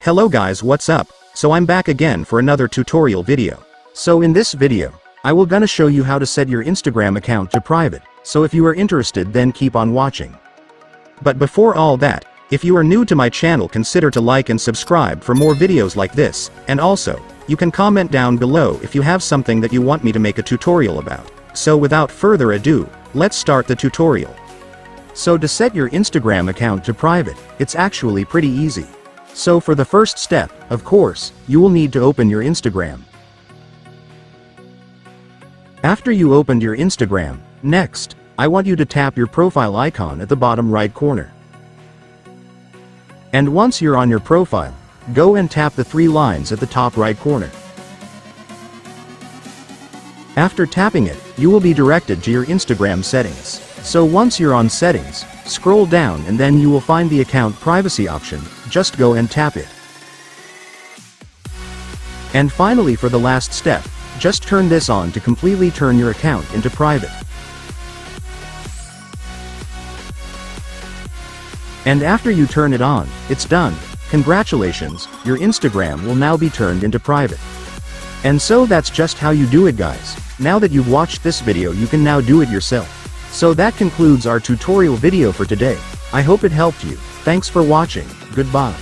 Hello guys, what's up? So I'm back again for another tutorial video. So in this video, I will gonna show you how to set your Instagram account to private, so if you are interested then keep on watching. But before all that, if you are new to my channel consider to like and subscribe for more videos like this, and also, you can comment down below if you have something that you want me to make a tutorial about. So without further ado, let's start the tutorial. So to set your Instagram account to private, it's actually pretty easy. So for the first step, of course, you will need to open your Instagram. After you opened your Instagram, next, I want you to tap your profile icon at the bottom right corner. And once you're on your profile, go and tap the three lines at the top right corner. After tapping it, you will be directed to your Instagram settings. So once you're on settings, scroll down and then you will find the account privacy option, just go and tap it. And finally for the last step, just turn this on to completely turn your account into private. And after you turn it on, it's done. Congratulations, your Instagram will now be turned into private. And so that's just how you do it guys. Now that you've watched this video you can now do it yourself. So that concludes our tutorial video for today. I hope it helped you. Thanks for watching. Goodbye.